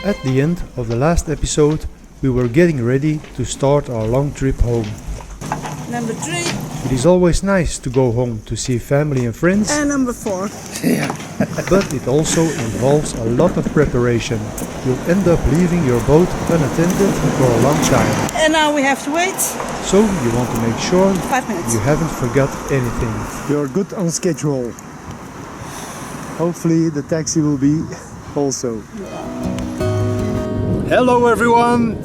At the end of the last episode, we were getting ready to start our long trip home. Number 3. It is always nice to go home to see family and friends. And number 4. Yeah. But it also involves a lot of preparation. You'll end up leaving your boat unattended for a long time. And now we have to wait. So you want to make sure 5 minutes. you haven't forgot anything. You're good on schedule. Hopefully the taxi will be also. Hello everyone!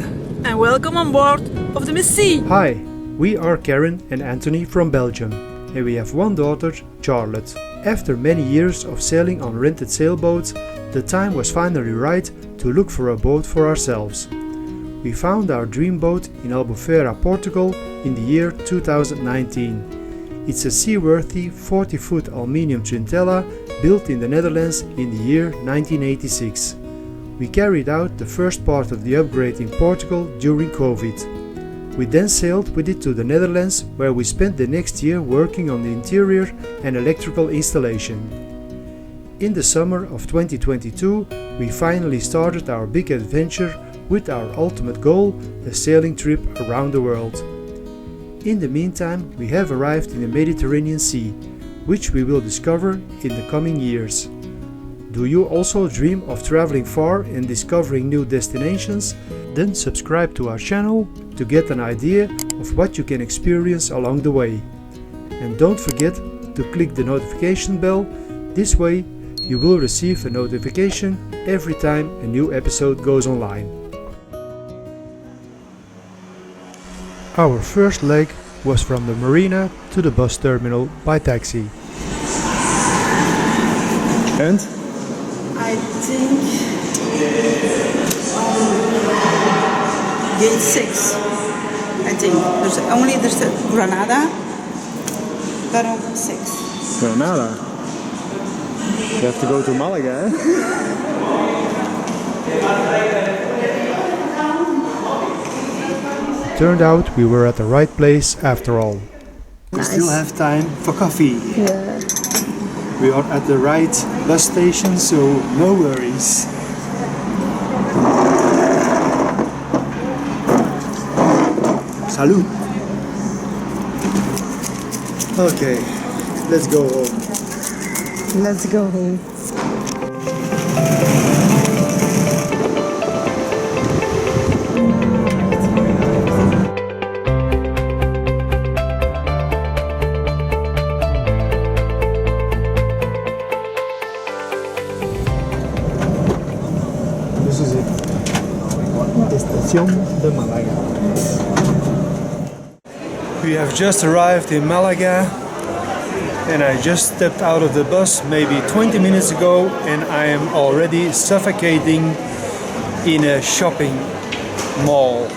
And welcome on board of the Miss Sea. Hi, we are Karen and Anthony from Belgium, and we have one daughter, Charlotte. After many years of sailing on rented sailboats, the time was finally right to look for a boat for ourselves. We found our dream boat in Albufeira, Portugal in the year 2019. It's a seaworthy 40-foot aluminium Trintella built in the Netherlands in the year 1986. We carried out the first part of the upgrade in Portugal during COVID. We then sailed with it to the Netherlands, where we spent the next year working on the interior and electrical installation. In the summer of 2022, we finally started our big adventure with our ultimate goal, a sailing trip around the world. In the meantime, we have arrived in the Mediterranean Sea, which we will discover in the coming years. Do you also dream of traveling far and discovering new destinations? Then subscribe to our channel to get an idea of what you can experience along the way. And don't forget to click the notification bell. This way you will receive a notification every time a new episode goes online. Our first leg was from the marina to the bus terminal by taxi. And? I think gate 6. I think there's the Granada, but 6. Granada? You have to go to Malaga, eh? Turned out we were at the right place after all. We still have time for coffee. Yeah. We are at the right bus station, so no worries. Salut! Okay, let's go home. Let's go home. This is it. Estación de Malaga. We have just arrived in Malaga, and I just stepped out of the bus maybe 20 minutes ago, and I am already suffocating in a shopping mall.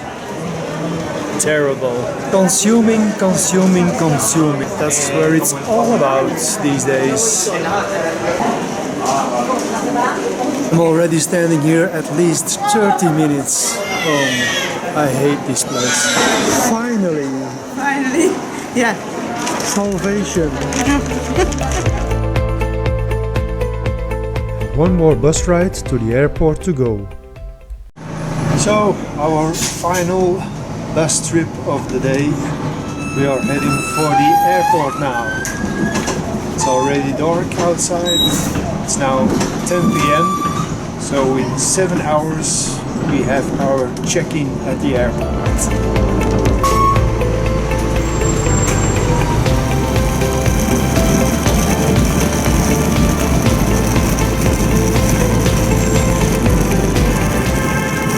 Terrible. Consuming. That's where it's all about these days. I'm already standing here at least 30 minutes. I hate this place. Finally! Finally. Yeah. Salvation! One more bus ride to the airport to go. So, our final bus trip of the day. We are heading for the airport now. It's already dark outside. It's now 10 p.m. So in 7 hours we have our check-in at the airport.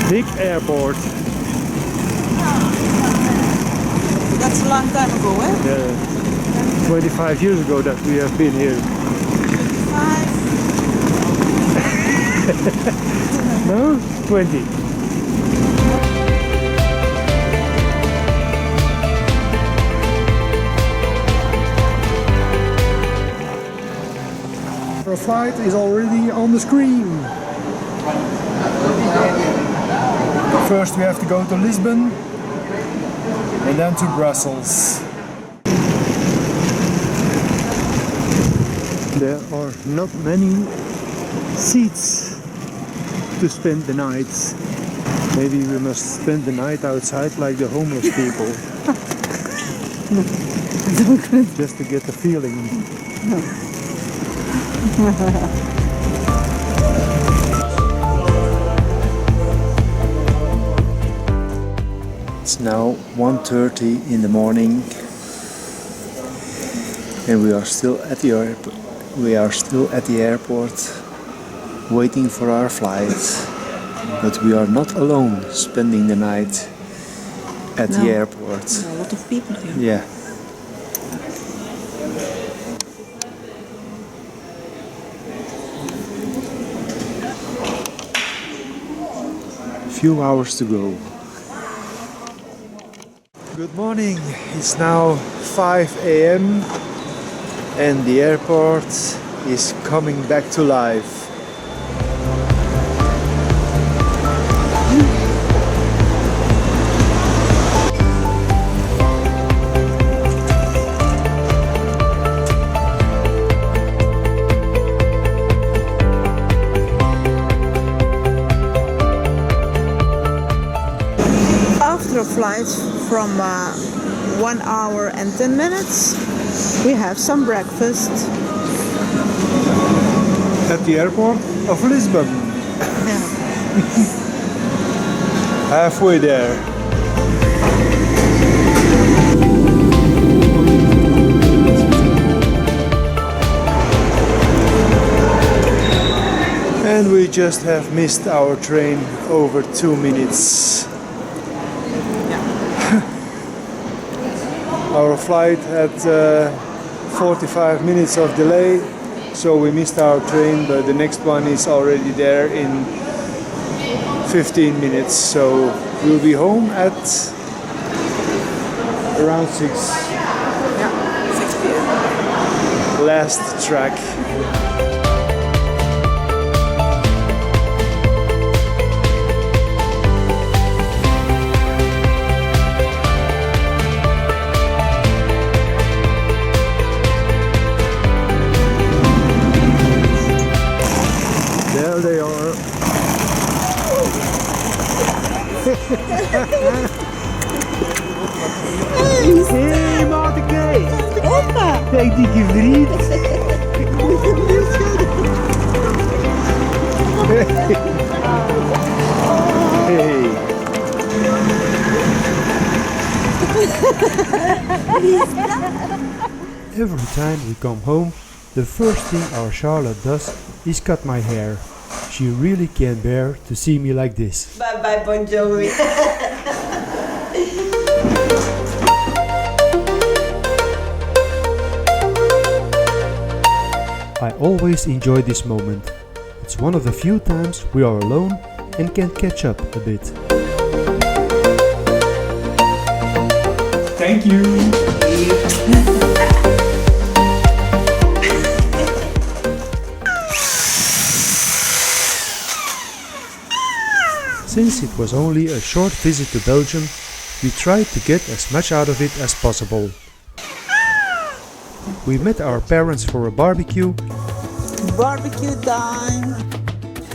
Big airport. That's a long time ago, eh? Yeah. 25 years ago that we have been here. 5. No? 20. Our flight is already on the screen. First we have to go to Lisbon and then to Brussels. There are not many seats to spend the night. Maybe we must spend the night outside like the homeless people. Just to get the feeling. It's now 1:30 in the morning and we are still at the airport. We are still at the airport waiting for our flight. But we are not alone spending the night at the airport. There are a lot of people here. Yeah. Few hours to go. Good morning. It's now 5 a.m. and the airport is coming back to life. After a flight from 1 hour and 10 minutes, we have some breakfast. At the airport of Lisbon. Yeah. Halfway there. And we just have missed our train over 2 minutes. Our flight had 45 minutes of delay, so we missed our train, but the next one is already there in 15 minutes, so we'll be home at around 6. Yeah, 6 p.m. Last track. There they are. Hey, Marteke! Opa! Kijk die vriend! Hey! Every time we come home, the first thing our Charlotte does is cut my hair. She really can't bear to see me like this. Bye bye, Bon Jovi. I always enjoy this moment. It's one of the few times we are alone and can catch up a bit. Thank you! Since it was only a short visit to Belgium, we tried to get as much out of it as possible. We met our parents for a barbecue Barbecue time!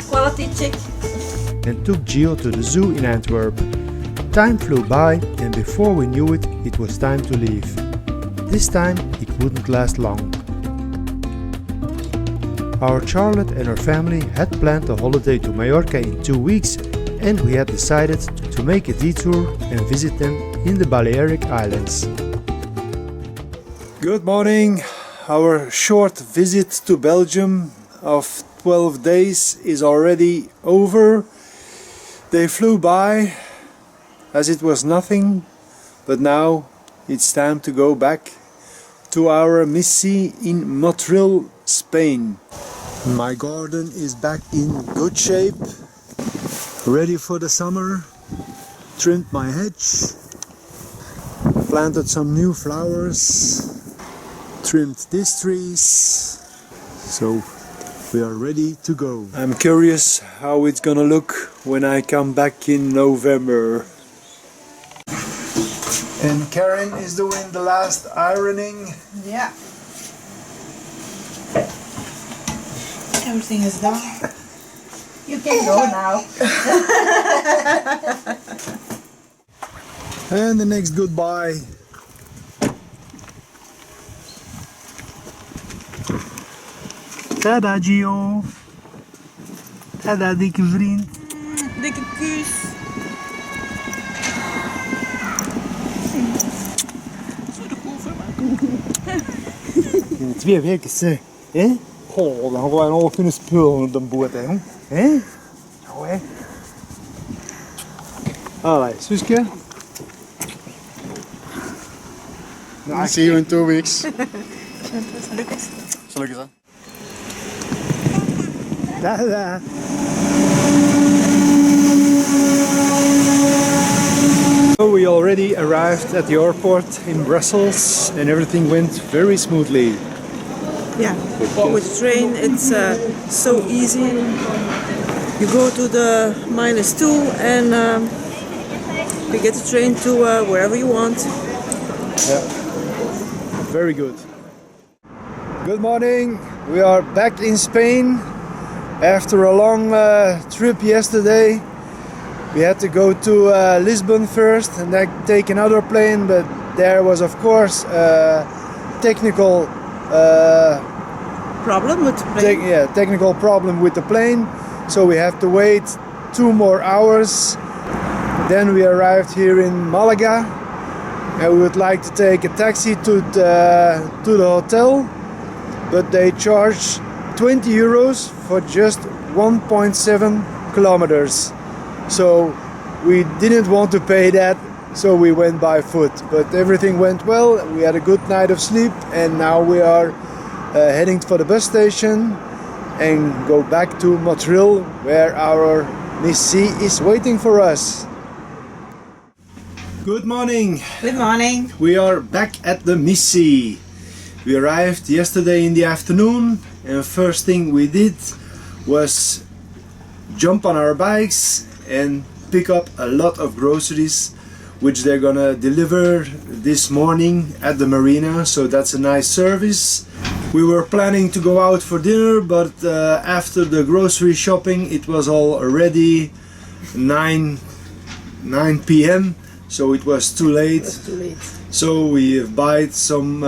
Quality chick. and took Gio to the zoo in Antwerp. Time flew by and before we knew it, it was time to leave. This time it wouldn't last long. Our Charlotte and her family had planned a holiday to Mallorca in 2 weeks and we had decided to make a detour and visit them in the Balearic Islands. Good morning! Our short visit to Belgium of 12 days is already over. They flew by as it was nothing, but now it's time to go back to our missy in Motril, Spain. My garden is back in good shape, ready for the summer. Trimmed my hedge, planted some new flowers, trimmed these trees, so we are ready to go. I'm curious how it's gonna look when I come back in November. And Karen is doing the last ironing. Yeah. Everything is done. You can go now. And the next goodbye. Tada Gio. Tada dikke vriend. Dikke kus. In 2 weken ze. Hè? Goh, dan gaan we al kunnen spullen op de boot hè. Hè? Zo hè. Allee, Suske. See you in 2 weeks. Gelukkig hè. Tada. So we already arrived at the airport in Brussels and everything went very smoothly. Yeah, with the train it's so easy. You go to the -2 and you get the train to wherever you want. Yeah. Very good. Good morning. We are back in Spain after a long trip yesterday. We had to go to Lisbon first and then take another plane, but there was of course a technical Problem with the plane? technical problem with the plane, so we have to wait 2 more hours. Then we arrived here in Malaga and we would like to take a taxi to the hotel, but they charge 20 euros for just 1.7 kilometers. So we didn't want to pay that, so we went by foot. But everything went well, we had a good night of sleep, and now we are heading for the bus station and go back to Montreal, where our Missy is waiting for us. Good morning. Good morning. We are back at the Missy. We arrived yesterday in the afternoon, and first thing we did was jump on our bikes and pick up a lot of groceries, which they're gonna deliver this morning at the marina, so that's a nice service. We were planning to go out for dinner, but after the grocery shopping it was already 9 p.m. so it was too late. So we bought some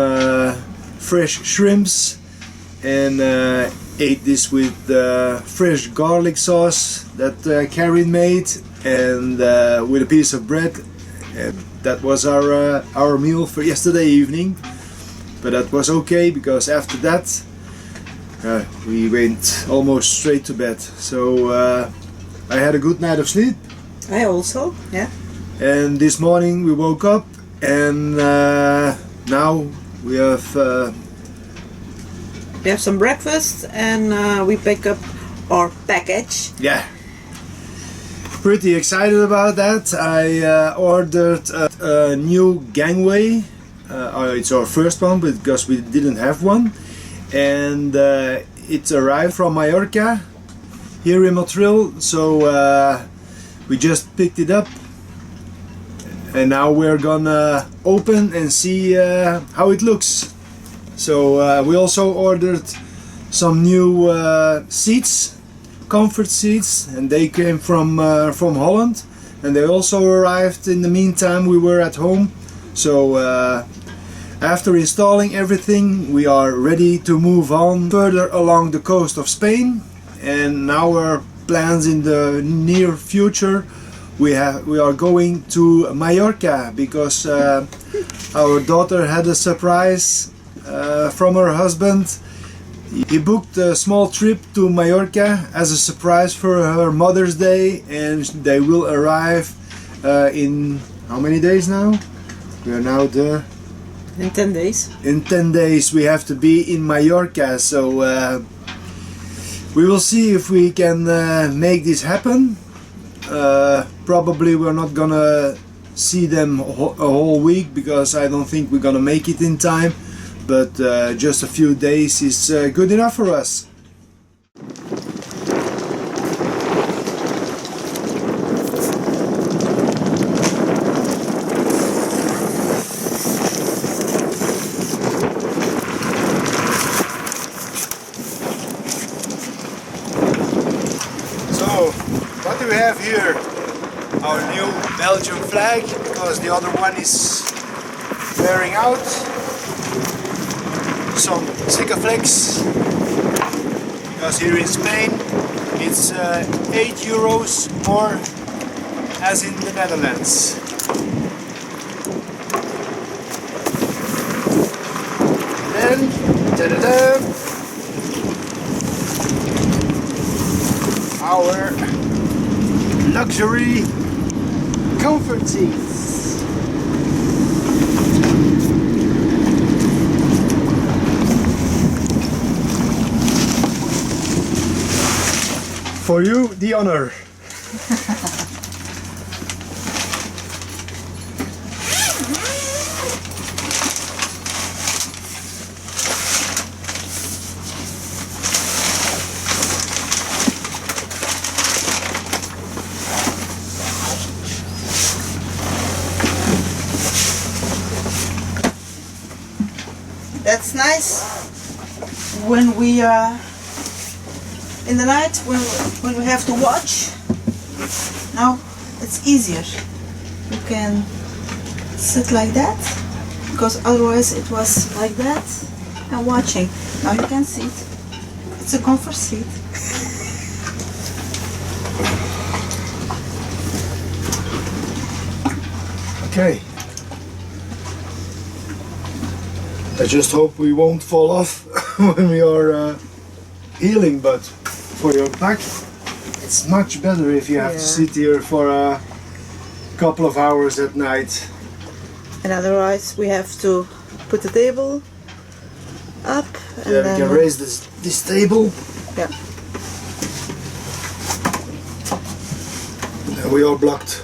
fresh shrimps and ate this with fresh garlic sauce that Karen made, and with a piece of bread. And that was our meal for yesterday evening. But that was okay, because after that we went almost straight to bed. So I had a good night of sleep. I also, yeah. And this morning we woke up and now we have some breakfast and we pick up our package. yeah, pretty excited about that. I ordered a new Gangway. It's our first one because we didn't have one, and it arrived from Mallorca here in Montreal, so we just picked it up and now we're gonna open and see how it looks. So we also ordered some new seats, comfort seats, and they came from Holland, and they also arrived in the meantime we were at home. So after installing everything, we are ready to move on further along the coast of Spain, and now our plans in the near future, we are going to Mallorca, because our daughter had a surprise from her husband. He booked a small trip to Mallorca as a surprise for her Mother's Day, and they will arrive in how many days now? We are now there. In 10 days. In 10 days we have to be in Mallorca, so we will see if we can make this happen. Probably we're not gonna see them a whole week, because I don't think we're gonna make it in time, but just a few days is good enough for us. So So, what do we have here? Our new Belgian flag, because the other one is wearing out. Some Sikaflex, because here in Spain it's 8 euros more as in the Netherlands. Then, ta-da-da, our luxury comfort seats. For you, the honor. That's nice when we in the night when we have to watch. Now it's easier. You can sit like that, because otherwise it was like that and watching. Now you can sit. It's a comfort seat. Okay. I just hope we won't fall off when we are healing, but for your back it's much better if you have to sit here for a couple of hours at night. And otherwise we have to put the table up and Yeah, then we can raise this table. Yeah. And we are blocked.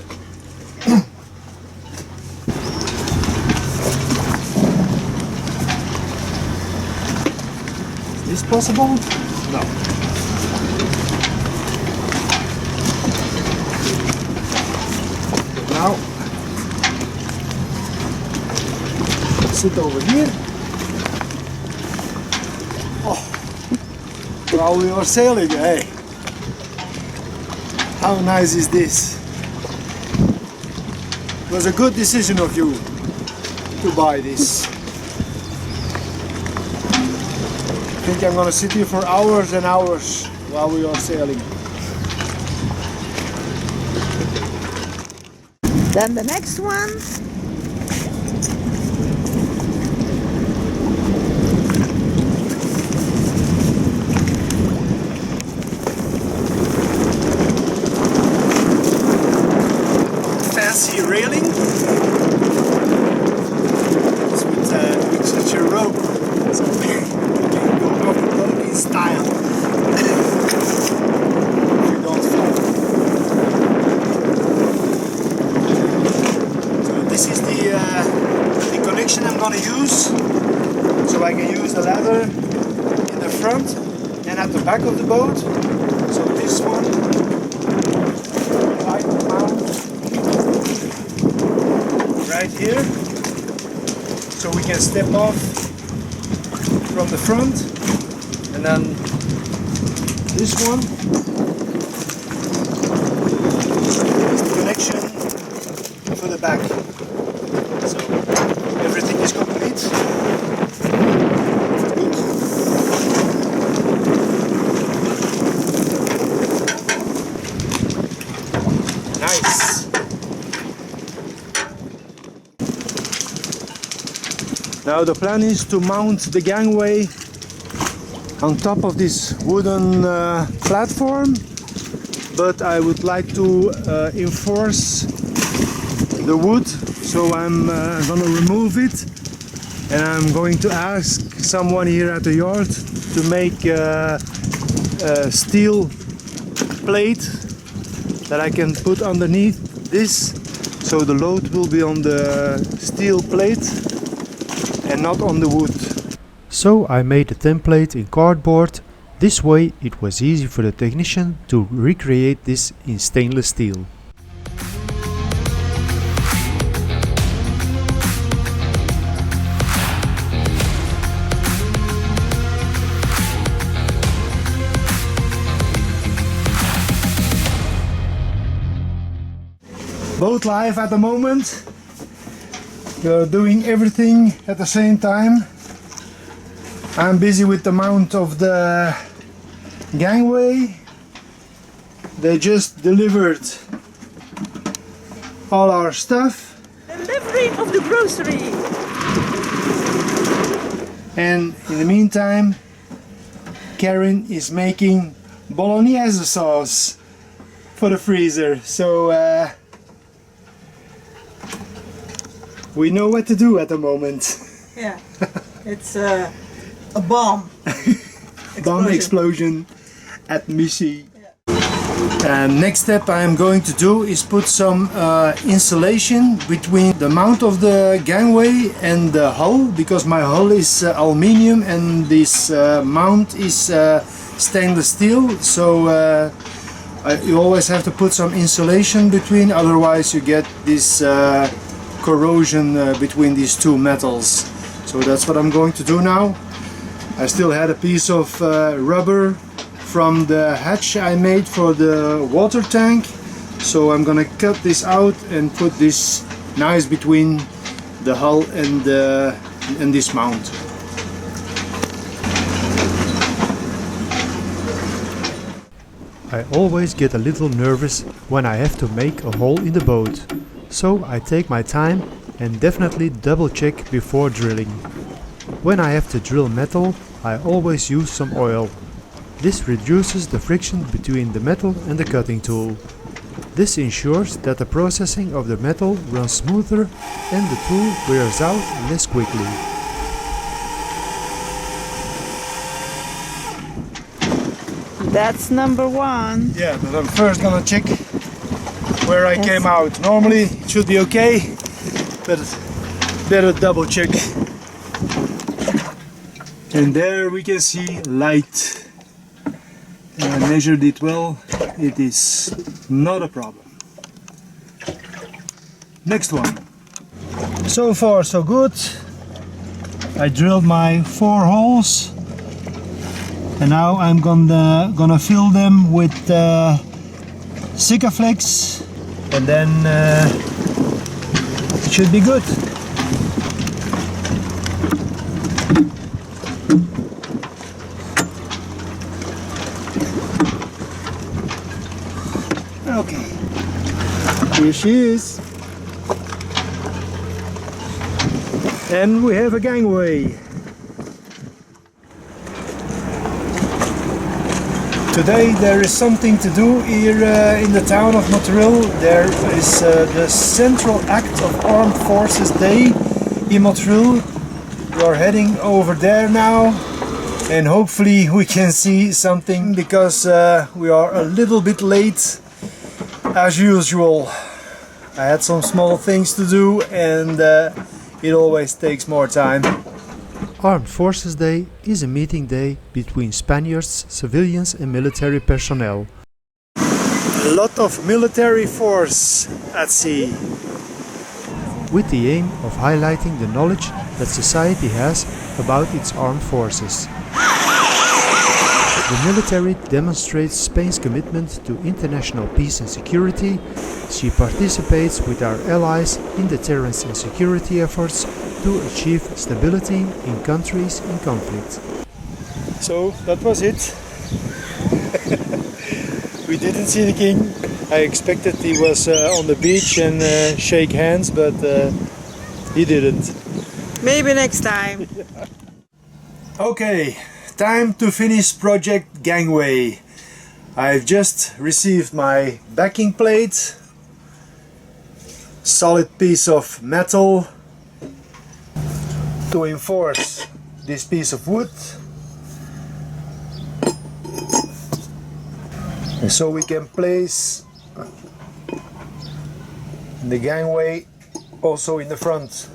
Is this possible? No. Now, sit over here. Oh, while we are sailing, hey. How nice is this? It was a good decision of you to buy this. I think I'm gonna sit here for hours and hours while we are sailing. Then the next one. Fancy railing. It's with such a rope, so we can go off the boat in style. We don't fall. So this is the connection I'm gonna use. So I can use the ladder in the front and at the back of the boat. So this one I mount right here, so we can step off from the front, and then this one is the connection for the back. So everything is complete. Good. Nice. Now the plan is to mount the gangway on top of this wooden platform, but I would like to enforce the wood, so I'm gonna remove it, and I'm going to ask someone here at the yard to make a steel plate that I can put underneath this, so the load will be on the steel plate and not on the wood. So I made a template in cardboard. This way it was easy for the technician to recreate this in stainless steel. boat life at the moment. You're doing everything at the same time. I'm busy with the mount of the gangway. They just delivered all our stuff. Delivery of the grocery. And in the meantime, Karen is making bolognese sauce for the freezer. So we know what to do at the moment. Yeah, it's a bomb. Bomb explosion at Missy. And next step I'm going to do is put some insulation between the mount of the gangway and the hull, because my hull is aluminium and this mount is stainless steel, so you always have to put some insulation between, otherwise you get this corrosion between these two metals. So that's what I'm going to do now. I still had a piece of rubber from the hatch I made for the water tank, so I'm gonna cut this out and put this nice between the hull and this mount. I always get a little nervous when I have to make a hole in the boat, so I take my time and definitely double check before drilling. When I have to drill metal, I always use some oil. This reduces the friction between the metal and the cutting tool. This ensures that the processing of the metal runs smoother and the tool wears out less quickly. That's number one. Yeah, but I'm first gonna check where I came out. Normally it should be okay, but better double check. And there we can see light. I measured it well, it is not a problem. Next one. So far so good. I drilled my 4 holes and now I'm gonna fill them with Sikaflex, and then it should be good. Okay, here she is, and we have a gangway. Today there is something to do here in the town of Montreal. There is the Central Act of Armed Forces Day in Montreal. We are heading over there now, and hopefully we can see something, because we are a little bit late as usual. I had some small things to do, and it always takes more time. Armed Forces Day is a meeting day between Spaniards, civilians and military personnel. A lot of military force at sea. With the aim of highlighting the knowledge that society has about its armed forces. The military demonstrates Spain's commitment to international peace and security. She participates with our allies in deterrence and security efforts to achieve stability in countries in conflict. So that was it. We didn't see the king. I expected he was on the beach and shake hands, but he didn't. Maybe next time. Okay, time to finish project Gangway. I've just received my backing plate, solid piece of metal to enforce this piece of wood, and so we can place the gangway also in the front.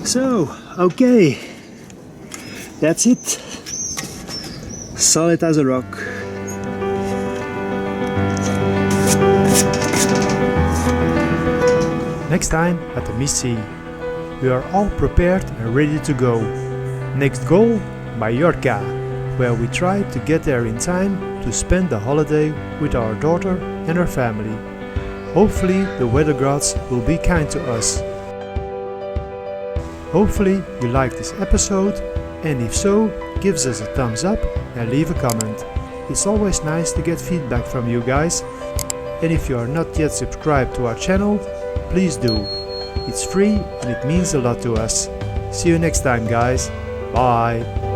So, okay, that's it. Solid as a rock. Next time at the Missy, we are all prepared and ready to go. Next goal, Mallorca, where we try to get there in time to spend the holiday with our daughter and her family. Hopefully the weather gods will be kind to us. Hopefully you liked this episode, and if so, give us a thumbs up and leave a comment. It's always nice to get feedback from you guys, and if you are not yet subscribed to our channel, please do. It's free and it means a lot to us. See you next time guys, bye!